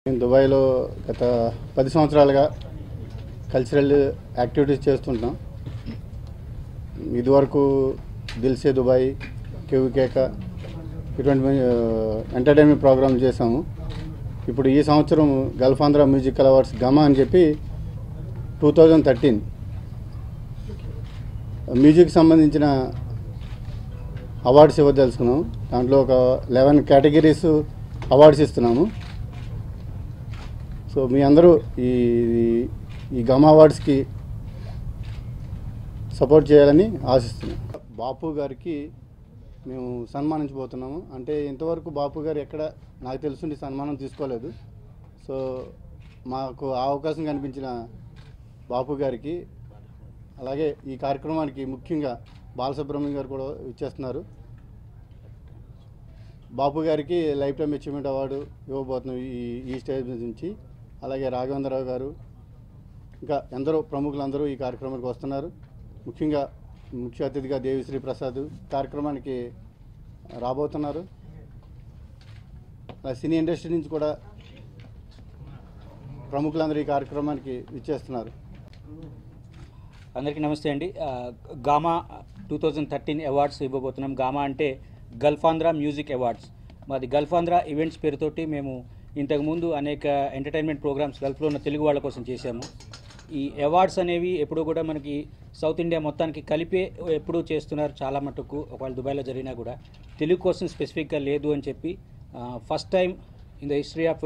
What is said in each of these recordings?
నేను దుబాయ్లో గత 10 సంవత్సరాలుగా కల్చరల్ యాక్టివిటీస్ చేస్తుంటాం. ఇదివరకు దిల్సే దుబాయ్, కేవికేక ఇటువంటి ఎంటర్టైన్మెంట్ ప్రోగ్రామ్ చేసాము. ఇప్పుడు ఈ సంవత్సరం గల్ఫ్ ఆంధ్ర మ్యూజికల్ అవార్డ్స్ గమా అని చెప్పి 2013 మ్యూజిక్ సంబంధించిన అవార్డ్స్ ఇవ్వదలుచుకున్నాం. దాంట్లో ఒక 11 కేటగిరీస్ అవార్డ్స్ ఇస్తున్నాము. సో మీ అందరూ ఈ గమా అవార్డ్స్కి సపోర్ట్ చేయాలని ఆశిస్తున్నాం. బాపు గారికి మేము సన్మానించబోతున్నాము. అంటే ఇంతవరకు బాపు గారు ఎక్కడ నాకు తెలుసుండి సన్మానం తీసుకోలేదు. సో మాకు ఆ అవకాశం కనిపించిన బాపు గారికి, అలాగే ఈ కార్యక్రమానికి ముఖ్యంగా బాలసుబ్రహ్మణ్యం గారు కూడా ఇచ్చేస్తున్నారు. బాపు గారికి లైఫ్ టైమ్ అచీవ్మెంట్ అవార్డు ఇవ్వబోతున్నాం ఈ స్టేజ్ నుంచి. అలాగే రాఘవేంద్రరావు గారు, ఇంకా ఎందరో ప్రముఖులందరూ ఈ కార్యక్రమానికి వస్తున్నారు. ముఖ్యంగా ముఖ్య అతిథిగా దేవిశ్రీ ప్రసాద్ కార్యక్రమానికి రాబోతున్నారు. సినీ ఇండస్ట్రీ నుంచి కూడా ప్రముఖులందరూ ఈ కార్యక్రమానికి ఇచ్చేస్తున్నారు. అందరికీ నమస్తే అండి. గామా 2013 అవార్డ్స్ ఇవ్వబోతున్నాం. గామా అంటే గల్ఫ్ ఆంధ్ర మ్యూజిక్ అవార్డ్స్. మాది గల్ఫ్ ఆంధ్ర ఈవెంట్స్ పేరుతోటి మేము ఇంతకుముందు అనేక ఎంటర్టైన్మెంట్ ప్రోగ్రామ్స్ గల్ఫ్లో ఉన్న తెలుగు వాళ్ళ కోసం చేశాము. ఈ అవార్డ్స్ అనేవి ఎప్పుడూ కూడా మనకి సౌత్ ఇండియా మొత్తానికి కలిపే ఎప్పుడూ చేస్తున్నారు చాలా మటుకు. ఒకవేళ దుబాయ్లో జరిగినా కూడా తెలుగు కోసం స్పెసిఫిక్గా లేదు అని చెప్పి first time in the history of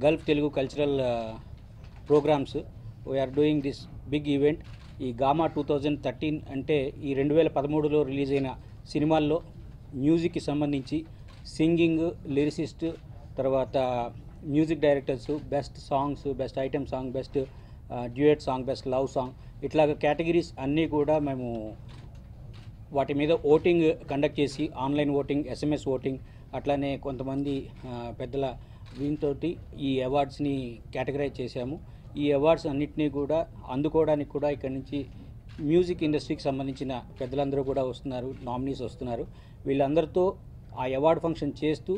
Gulf Telugu cultural programmes we are doing this big event. ఈ గామా 2013 అంటే ఈ 2013లో రిలీజ్ అయిన సినిమాల్లో మ్యూజిక్కి సంబంధించి సింగింగ్, లిరిసిస్ట్, తర్వాత music directors, best songs, best item song, best duet song, best love song, ఇట్లాగ కేటగిరీస్ అన్నీ కూడా మేము వాటి మీద ఓటింగ్ కండక్ట్ చేసి ఆన్లైన్ ఓటింగ్, SMS ఓటింగ్, అట్లానే కొంతమంది పెద్దల దీంతో ఈ అవార్డ్స్ని కేటగరైజ్ చేశాము. ఈ అవార్డ్స్ అన్నింటినీ కూడా అందుకోవడానికి కూడా ఇక్కడ నుంచి మ్యూజిక్ ఇండస్ట్రీకి సంబంధించిన పెద్దలందరూ కూడా వస్తున్నారు, నామినీస్ వస్తున్నారు. వీళ్ళందరితో ఆ అవార్డ్ ఫంక్షన్ చేస్తూ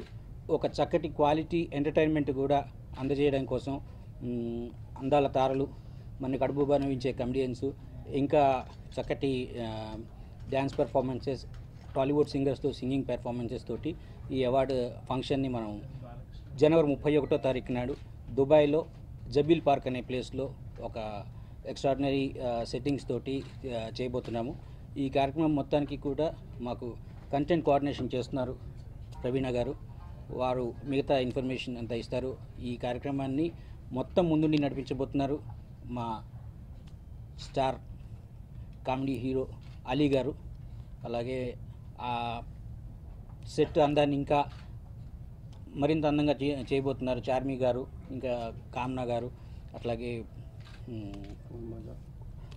ఒక చక్కటి క్వాలిటీ ఎంటర్టైన్మెంట్ కూడా అందజేయడం కోసం అందాల తారలు, మన కడుపు బనవించే కమెడియన్స్, ఇంకా చక్కటి డ్యాన్స్ పెర్ఫార్మెన్సెస్, టాలీవుడ్ సింగర్స్తో సింగింగ్ పెర్ఫార్మెన్సెస్ తోటి ఈ అవార్డు ఫంక్షన్ని మనం జనవరి 31వ తారీఖు నాడు దుబాయ్లో జబీల్ పార్క్ అనే ప్లేస్లో ఒక ఎక్స్ట్రాడినరీ సెట్టింగ్స్ తోటి చేయబోతున్నాము. ఈ కార్యక్రమం మొత్తానికి కూడా మాకు కంటెంట్ కోఆర్డినేషన్ చేస్తున్నారు ప్రవీణ గారు. వారు మిగతా ఇన్ఫర్మేషన్ అంతా ఇస్తారు. ఈ కార్యక్రమాన్ని మొత్తం ముందుండి నడిపించబోతున్నారు మా స్టార్ కామెడీ హీరో అలీ గారు. అలాగే ఆ సెట్ అందాన్ని ఇంకా మరింత అందంగా చేయబోతున్నారు చార్మి గారు, ఇంకా కామ్నా గారు, అట్లాగే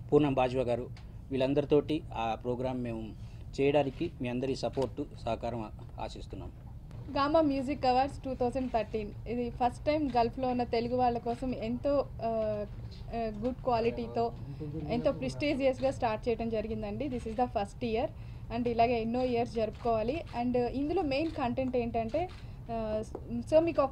పూనం బాజ్వా గారు. వీళ్ళందరితోటి ఆ ప్రోగ్రాం మేము చేయడానికి మీ అందరి సపోర్టు, సహకారం ఆశిస్తున్నాం. గామా మ్యూజిక్ అవార్డ్స్ 2013 ఇది ఫస్ట్ టైం గల్ఫ్లో ఉన్న తెలుగు వాళ్ళ కోసం ఎంతో గుడ్ క్వాలిటీతో, ఎంతో ప్రెస్టీజియస్గా స్టార్ట్ చేయడం జరిగిందండి. This is the first year and ఇలాగే ఎన్నో ఇయర్స్ జరుపుకోవాలి. అండ్ ఇందులో మెయిన్ కంటెంట్ ఏంటంటే, సో మీకు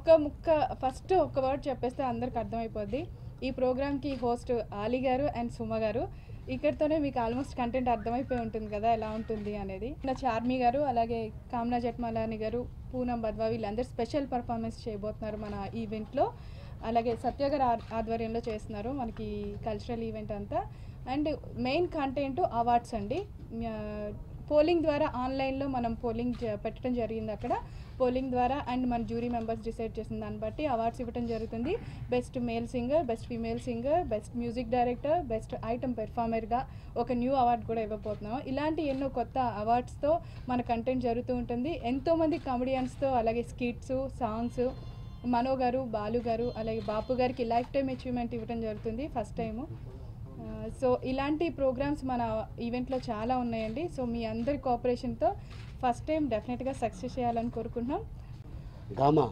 ఫస్ట్ ఒక్క వర్డ్ చెప్పేస్తే అందరికి అర్థమైపోద్ది. ఈ ప్రోగ్రామ్కి హోస్ట్ ఆలీ గారు అండ్ సుమ గారు. ఇక్కడితోనే మీకు ఆల్మోస్ట్ కంటెంట్ అర్థమైపోయి ఉంటుంది కదా ఎలా ఉంటుంది అనేది. నా చార్మి గారు, అలాగే కామ్నా జట్మాలాని గారు, పూనం బద్వా వీళ్ళందరూ స్పెషల్ పర్ఫార్మెన్స్ చేయబోతున్నారు మన ఈవెంట్లో. అలాగే సత్య గారు ఆధ్వర్యంలో చేస్తున్నారు మనకి కల్చరల్ ఈవెంట్ అంతా. అండ్ మెయిన్ కంటెంట్ అవార్డ్స్ అండి. పోలింగ్ ద్వారా ఆన్లైన్లో మనం పోలింగ్ పెట్టడం జరిగింది. అక్కడ పోలింగ్ ద్వారా అండ్ మన జ్యూరీ మెంబర్స్ డిసైడ్ చేసిన దాన్ని బట్టి అవార్డ్స్ ఇవ్వడం జరుగుతుంది. Best male singer, best female singer, best music director, best item పెర్ఫార్మర్గా ఒక న్యూ అవార్డు కూడా ఇవ్వబోతున్నాం. ఇలాంటి ఎన్నో కొత్త అవార్డ్స్తో మన కంటెంట్ జరుగుతూ ఉంటుంది. ఎంతోమంది కామెడియన్స్తో, అలాగే స్కిట్స్, సాంగ్స్, మనో గారు, బాలు గారు, అలాగే బాపు గారికి లైఫ్ టైమ్ అచీవ్మెంట్ ఇవ్వడం జరుగుతుంది ఫస్ట్ టైము. సో ఇలాంటి ప్రోగ్రామ్స్ మన ఈవెంట్లో చాలా ఉన్నాయండి. సో మీ అందరి కోఆపరేషన్తో ఫస్ట్ టైం డెఫినెట్గా సక్సెస్ చేయాలని కోరుకుంటున్నాం. Gamma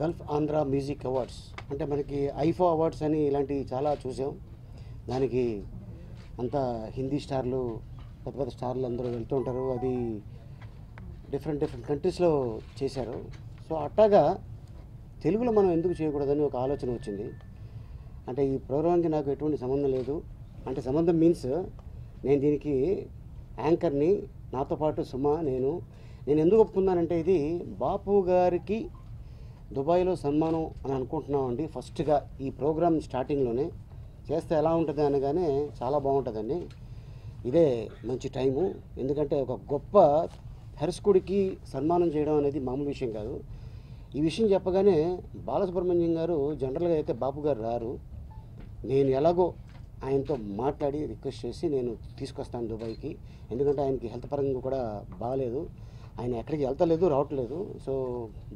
Gulf Andhra music awards అంటే మనకి ఐఫో అవార్డ్స్ అని ఇలాంటివి చాలా చూసాం. దానికి అంతా హిందీ స్టార్లు, పెద్ద పెద్ద స్టార్లు అందరూ వెళ్తూ ఉంటారు. అది డిఫరెంట్ కంట్రీస్లో చేశారు. సో అట్టాగా తెలుగులో మనం ఎందుకు చేయకూడదని ఒక ఆలోచన వచ్చింది. అంటే ఈ ప్రోగ్రామ్కి నాకు ఎటువంటి సంబంధం లేదు, అంటే సంబంధం మీన్స్ నేను దీనికి యాంకర్ని, నాతో పాటు సుమ నేను ఎందుకు ఒప్పుకున్నానంటే ఇది బాపు గారికి దుబాయ్లో సన్మానం అని అనుకుంటున్నామండి. ఫస్ట్గా ఈ ప్రోగ్రామ్ స్టార్టింగ్లోనే చేస్తే ఎలా ఉంటుంది అనగానే చాలా బాగుంటుందండి, ఇదే మంచి టైము. ఎందుకంటే ఒక గొప్ప దర్శకుడికి సన్మానం చేయడం అనేది మామూలు విషయం కాదు. ఈ విషయం చెప్పగానే బాలసుబ్రహ్మణ్యం గారు జనరల్గా అయితే బాపు గారు రారు, నేను ఎలాగో ఆయనతో మాట్లాడి రిక్వెస్ట్ చేసి నేను తీసుకొస్తాను దుబాయ్కి. ఎందుకంటే ఆయనకి హెల్త్ పరంగా కూడా బాగాలేదు, ఆయన ఎక్కడికి వెళ్తలేదు, రావట్లేదు. సో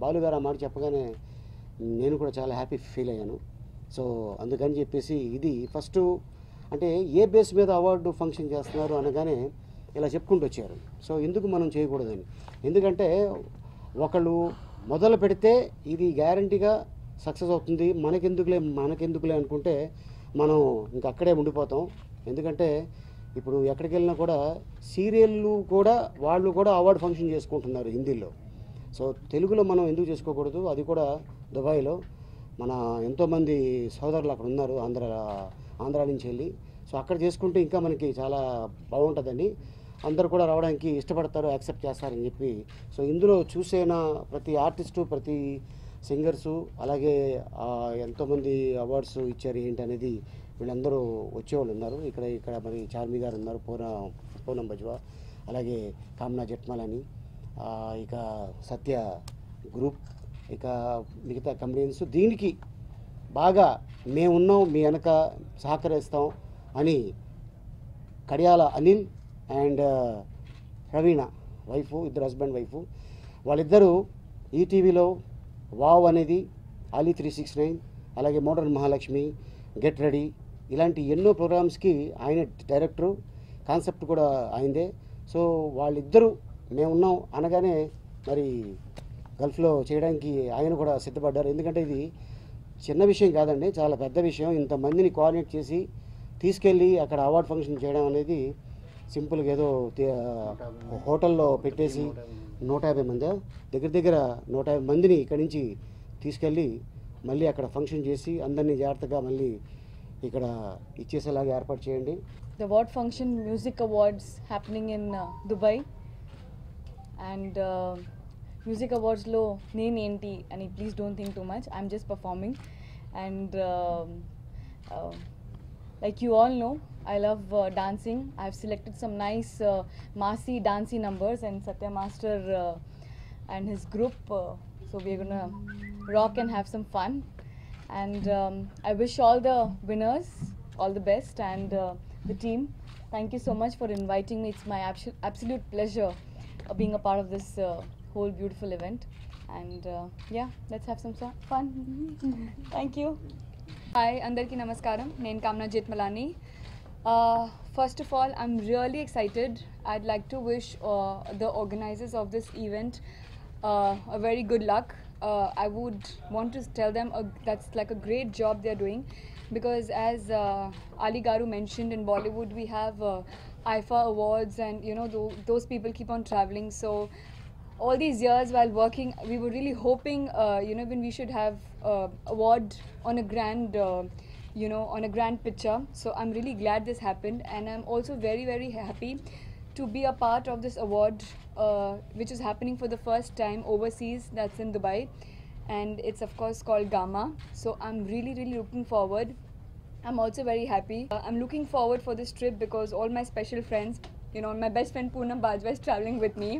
బాలు గారు ఆ మాట చెప్పగానే నేను కూడా చాలా హ్యాపీ ఫీల్ అయ్యాను. సో అందుకని చెప్పేసి ఇది ఫస్ట్ అంటే ఏ బేస్ మీద అవార్డు ఫంక్షన్ చేస్తున్నారు అనగానే ఇలా చెప్పుకుంటూ వచ్చారు. సో ఎందుకు మనం చేయకూడదని, ఎందుకంటే ఒకళ్ళు మొదలు పెడితే ఇది గ్యారంటీగా సక్సెస్ అవుతుంది, మనకెందుకులే అనుకుంటే మనం ఇంక అక్కడే ఉండిపోతాం. ఎందుకంటే ఇప్పుడు ఎక్కడికి వెళ్ళినా కూడా సీరియళ్ళు కూడా వాళ్ళు కూడా అవార్డు ఫంక్షన్ చేసుకుంటున్నారు హిందీలో. సో తెలుగులో మనం ఎందుకు చేసుకోకూడదు, అది కూడా దుబాయ్లో. మన ఎంతోమంది సోదరులు అక్కడ ఉన్నారు, ఆంధ్ర నుంచి వెళ్ళి. సో అక్కడ చేసుకుంటే ఇంకా మనకి చాలా బాగుంటుందండి, అందరూ కూడా రావడానికి ఇష్టపడతారు, యాక్సెప్ట్ చేస్తారని చెప్పి. సో ఇందులో చూసేన ప్రతి ఆర్టిస్టు, ప్రతి సింగర్సు, అలాగే ఎంతోమంది అవార్డ్స్ ఇచ్చారు ఏంటి అనేది వీళ్ళందరూ వచ్చేవాళ్ళు ఉన్నారు. ఇక్కడ మరి చార్మి గారు ఉన్నారు, పూనం బజ్వా, అలాగే కామ్నా జట్మాలని, ఇక సత్య గ్రూప్, ఇక మిగతా కమెడియన్స్. దీనికి బాగా మేమున్నాం, మీ వెనక సహకరిస్తాం అని కడియాల అనిల్ అండ్ ప్రవీణ వైఫ్, ఇద్దరు హస్బెండ్ వైఫ్, వాళ్ళిద్దరూ ఈటీవీలో వావ్ అనేది, ఆలీ 369, అలాగే మోడర్న్ మహాలక్ష్మి, గెట్ రెడీ, ఇలాంటి ఎన్నో ప్రోగ్రామ్స్కి ఆయన డైరెక్టరు, కాన్సెప్ట్ కూడా ఆయనదే. సో వాళ్ళిద్దరూ మేమున్నాం అనగానే మరి గల్ఫ్లో చేయడానికి ఆయన కూడా సిద్ధపడ్డారు. ఎందుకంటే ఇది చిన్న విషయం కాదండి, చాలా పెద్ద విషయం. ఇంతమందిని కోఆర్డినేట్ చేసి తీసుకెళ్ళి అక్కడ అవార్డ్ ఫంక్షన్ చేయడం అనేది సింపుల్గా ఏదో హోటల్లో పెట్టేసి 150 మంది దగ్గర 150 మందిని ఇక్కడి నుంచి తీసుకెళ్ళి మళ్ళీ అక్కడ ఫంక్షన్ చేసి అందరినీ జాగ్రత్తగా మళ్ళీ ఇక్కడ ఇచ్చేసేలాగా ఏర్పాటు చేయండి. The award function, music awards happening in Dubai, and music awards lo name enti and please don't think too much, I'm just performing. And like you all know, I love dancing. I've selected some nice massy dancey numbers, and Satya Master and his group, so we're gonna rock and have some fun. And I wish all the winners all the best, and the team, thank you so much for inviting me. It's my absolute pleasure being a part of this whole beautiful event. And yeah, let's have some fun. Thank you. Hi అందరికీ నమస్కారం, నేను Kamna Jethmalani. First of all, I'm really excited. I'd like to wish the organisers of this event a very good luck. I would want to tell them that's like a great job they're doing, because as Ali Garu mentioned, in Bollywood we have IFA awards, and you know those people keep on traveling. So all these years while working, we were really hoping when we should have award on a grand on a grand picture. So I'm really glad this happened, and I'm also very, very happy to be a part of this award, which is happening for the first time overseas. That's in Dubai, and it's of course called Gamma. So I'm really, really looking forward. I'm also very happy. I'm looking forward for this trip because all my special friends, my best friend Poonam Bajwa is traveling with me,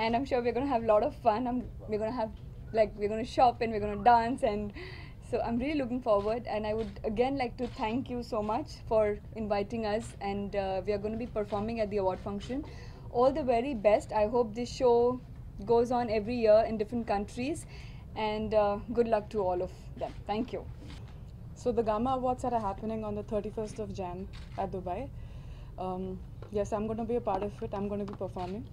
and I'm sure we're going to have a lot of fun. We're going to shop and we're going to dance, and so I'm really looking forward. And I would again like to thank you so much for inviting us, and we are going to be performing at the award function. All the very best. I hope this show goes on every year in different countries, and good luck to all of them. Thank you. So the Gamma Awards are happening on the 31st of Jan at Dubai. Yes, I'm going to be a part of it. I'm going to be performing,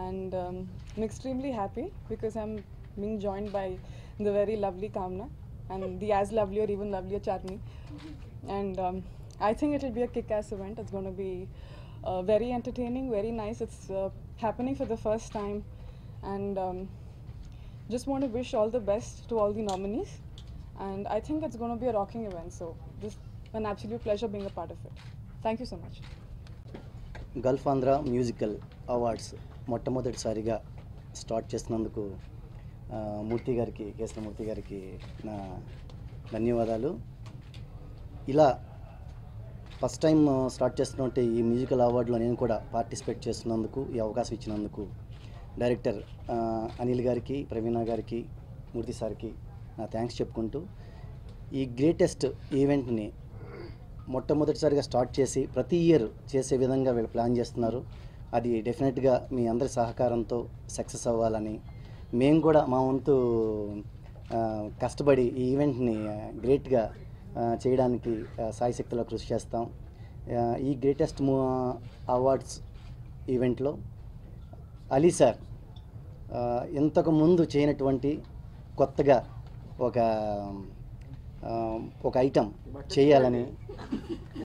and I'm extremely happy because I'm being joined by the very lovely Kamna and the as lovely or even lovelier Charmi. And I think it will be a kick-ass event. It's going to be very entertaining, very nice. It's happening for the first time, and just want to wish all the best to all the nominees, and I think it's going to be a rocking event, so just an absolute pleasure being a part of it. Thank you so much. Gulf Andhra musical awards మొట్టమొదటిసారిగా start చేసినందుకు మూర్తి గారికి, కేశవమూర్తి గారికి నా ధన్యవాదాలు. ఇలా first time start చేస్తున్నట్టు ఈ musical అవార్డులో నేను కూడా పార్టిసిపేట్ చేస్తున్నందుకు, ఈ అవకాశం ఇచ్చినందుకు డైరెక్టర్ అనిల్ గారికి, ప్రవీణ గారికి, మూర్తి సార్కి నా థ్యాంక్స్ చెప్పుకుంటూ, ఈ గ్రేటెస్ట్ ఈవెంట్ని మొట్టమొదటిసారిగా స్టార్ట్ చేసి ప్రతి ఇయర్ చేసే విధంగా వీళ్ళు ప్లాన్ చేస్తున్నారు. అది డెఫినెట్గా మీ అందరి సహకారంతో సక్సెస్ అవ్వాలని, మేము కూడా మా వంతు కష్టపడి ఈ ఈవెంట్ని గ్రేట్గా చేయడానికి సాయశక్తిలో కృషి చేస్తాం. ఈ గ్రేటెస్ట్ అవార్డ్స్ ఈవెంట్లో అలీ సార్ ఇంతకు ముందు చేయనటువంటి కొత్తగా ఒక ఐటమ్ చేయాలని